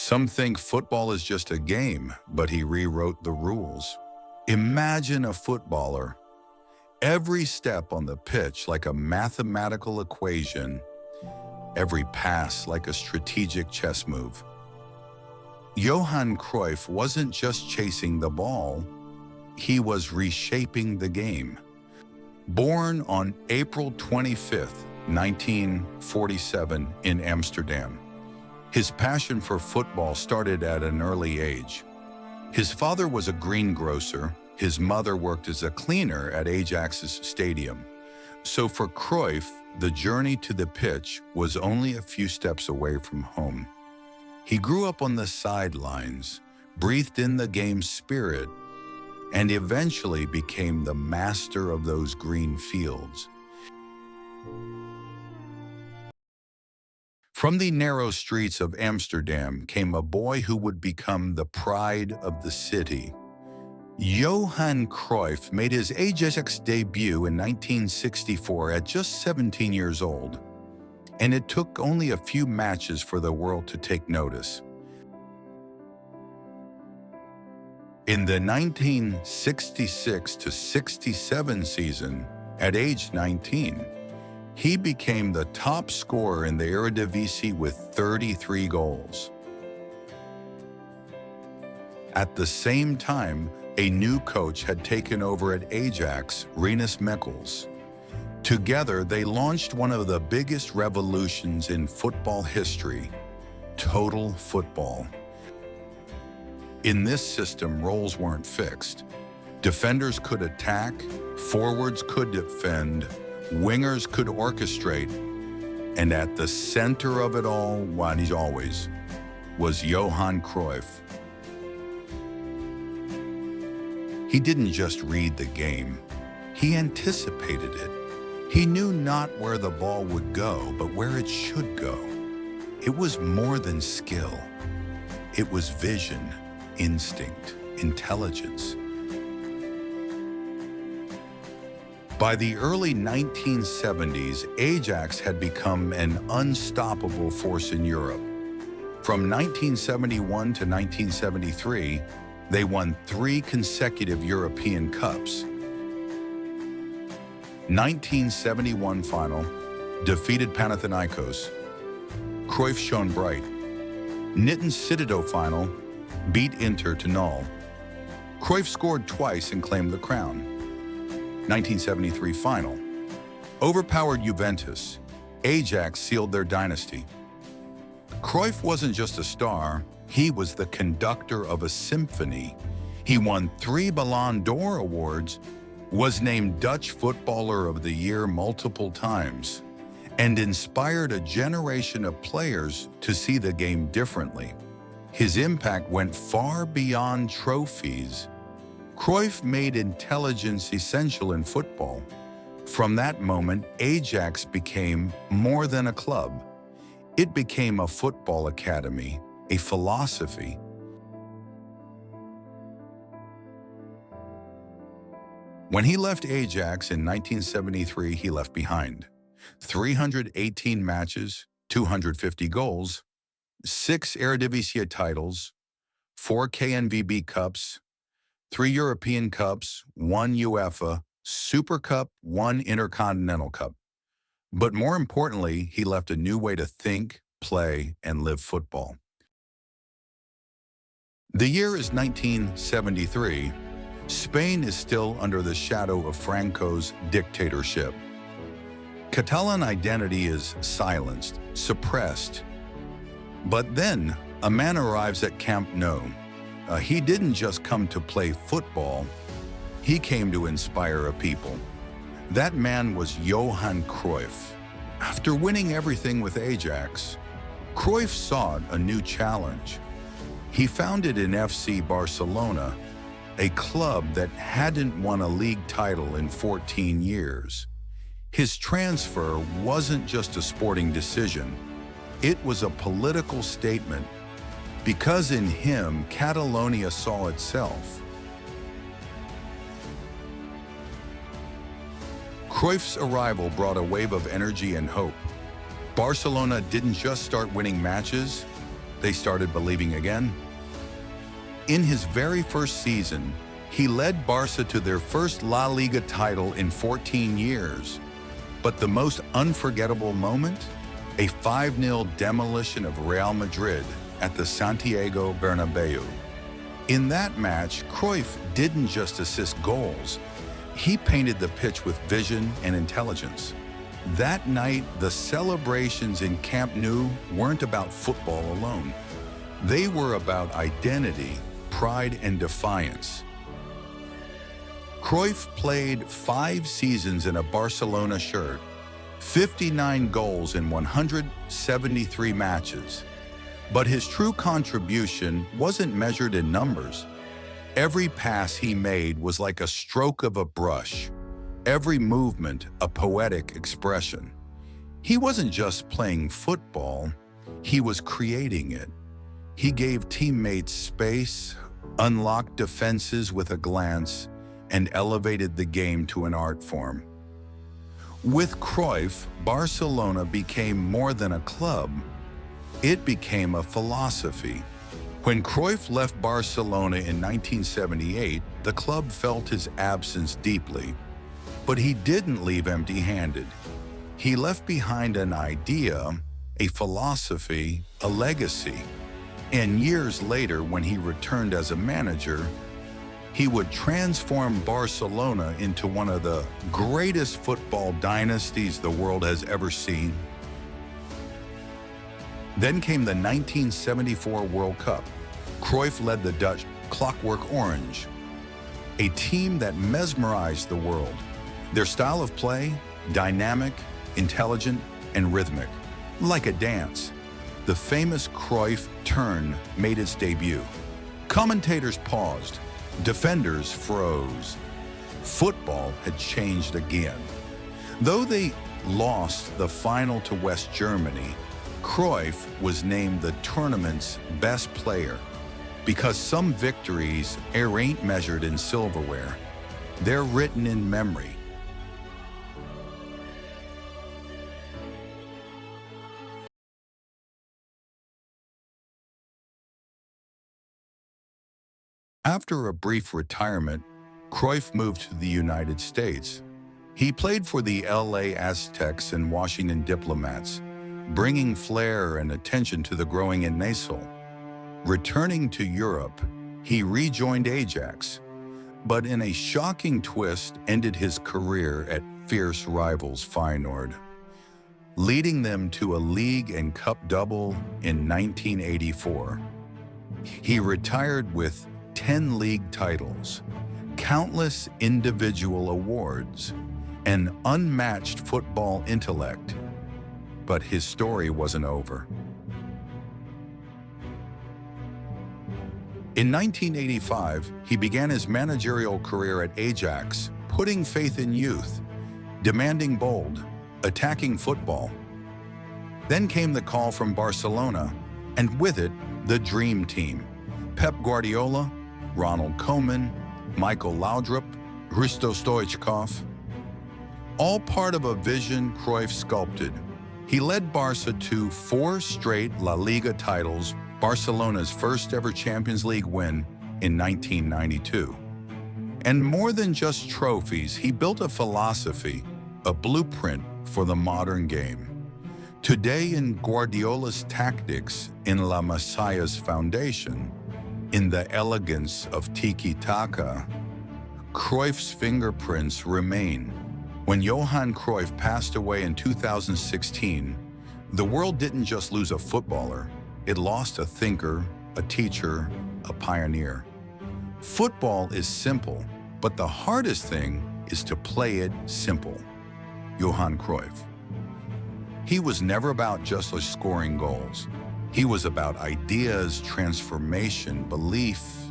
Some think football is just a game, but he rewrote the rules. Imagine a footballer, every step on the pitch like a mathematical equation, every pass like a strategic chess move. Johan Cruyff wasn't just chasing the ball, he was reshaping the game. Born on April 25, 1947 in Amsterdam, his passion for football started at an early age. His father was a greengrocer, his mother worked as a cleaner at Ajax's stadium. So for Cruyff, the journey to the pitch was only a few steps away from home. He grew up on the sidelines, breathed in the game's spirit, and eventually became the master of those green fields. From the narrow streets of Amsterdam came a boy who would become the pride of the city. Johan Cruyff made his Ajax debut in 1964 at just 17 years old, and it took only a few matches for the world to take notice. In the 1966-67 season, at age 19, he became the top scorer in the Eredivisie with 33 goals. At the same time, a new coach had taken over at Ajax, Rinus Michels. Together, they launched one of the biggest revolutions in football history, total football. In this system, roles weren't fixed. Defenders could attack, forwards could defend, wingers could orchestrate, and at the center of it all, what he's always, was Johan Cruyff. He didn't just read the game, he anticipated it. He knew not where the ball would go, but where it should go. It was more than skill. It was vision, instinct, intelligence. By the early 1970s, Ajax had become an unstoppable force in Europe. From 1971 to 1973, they won 3 consecutive European Cups. 1971 final, defeated Panathinaikos. Cruyff shone bright. Nitten Citado final, beat Inter to 0. Cruyff scored twice and claimed the crown. 1973 final, overpowered Juventus. Ajax sealed their dynasty. Cruyff wasn't just a star, he was the conductor of a symphony. He won 3 Ballon d'Or awards, was named Dutch Footballer of the Year multiple times, and inspired a generation of players to see the game differently. His impact went far beyond trophies. Cruyff made intelligence essential in football. From that moment, Ajax became more than a club. It became a football academy, a philosophy. When he left Ajax in 1973, he left behind 318 matches, 250 goals, 6 Eredivisie titles, 4 KNVB Cups, 3 European Cups, 1 UEFA, Super Cup, 1 Intercontinental Cup. But more importantly, he left a new way to think, play, and live football. The year is 1973. Spain is still under the shadow of Franco's dictatorship. Catalan identity is silenced, suppressed. But then, a man arrives at Camp Nou. He didn't just come to play football, he came to inspire a people. That man was Johan Cruyff. After winning everything with Ajax, Cruyff sought a new challenge. He founded an FC Barcelona, a club that hadn't won a league title in 14 years. His transfer wasn't just a sporting decision, it was a political statement, because in him, Catalonia saw itself. Cruyff's arrival brought a wave of energy and hope. Barcelona didn't just start winning matches, they started believing again. In his very first season, he led Barca to their first La Liga title in 14 years. But the most unforgettable moment? A 5-0 demolition of Real Madrid at the Santiago Bernabeu. In that match, Cruyff didn't just assist goals, he painted the pitch with vision and intelligence. That night, the celebrations in Camp Nou weren't about football alone. They were about identity, pride, and defiance. Cruyff played 5 seasons in a Barcelona shirt, 59 goals in 173 matches. But his true contribution wasn't measured in numbers. Every pass he made was like a stroke of a brush, every movement a poetic expression. He wasn't just playing football, he was creating it. He gave teammates space, unlocked defenses with a glance, and elevated the game to an art form. With Cruyff, Barcelona became more than a club. It became a philosophy. When Cruyff left Barcelona in 1978, the club felt his absence deeply. But he didn't leave empty-handed. He left behind an idea, a philosophy, a legacy. And years later, when he returned as a manager, he would transform Barcelona into one of the greatest football dynasties the world has ever seen. Then came the 1974 World Cup. Cruyff led the Dutch Clockwork Orange, a team that mesmerized the world. Their style of play, dynamic, intelligent, and rhythmic, like a dance. The famous Cruyff turn made its debut. Commentators paused, defenders froze. Football had changed again. Though they lost the final to West Germany, Cruyff was named the tournament's best player because some victories ain't measured in silverware. They're written in memory. After a brief retirement, Cruyff moved to the United States. He played for the LA Aztecs and Washington Diplomats, bringing flair and attention to the growing Nassau. Returning to Europe, he rejoined Ajax, but in a shocking twist ended his career at fierce rivals Feyenoord, leading them to a league and cup double in 1984. He retired with 10 league titles, countless individual awards, and unmatched football intellect. But his story wasn't over. In 1985, he began his managerial career at Ajax, putting faith in youth, demanding bold, attacking football. Then came the call from Barcelona, and with it, the dream team. Pep Guardiola, Ronald Koeman, Michael Laudrup, Hristo Stoichkov. All part of a vision Cruyff sculpted. He led Barca to 4 straight La Liga titles, Barcelona's first ever Champions League win in 1992. And more than just trophies, he built a philosophy, a blueprint for the modern game. Today in Guardiola's tactics, in La Masia's foundation, in the elegance of tiki-taka, Cruyff's fingerprints remain. When Johan Cruyff passed away in 2016, the world didn't just lose a footballer, it lost a thinker, a teacher, a pioneer. Football is simple, but the hardest thing is to play it simple. Johan Cruyff. He was never about just scoring goals. He was about ideas, transformation, belief,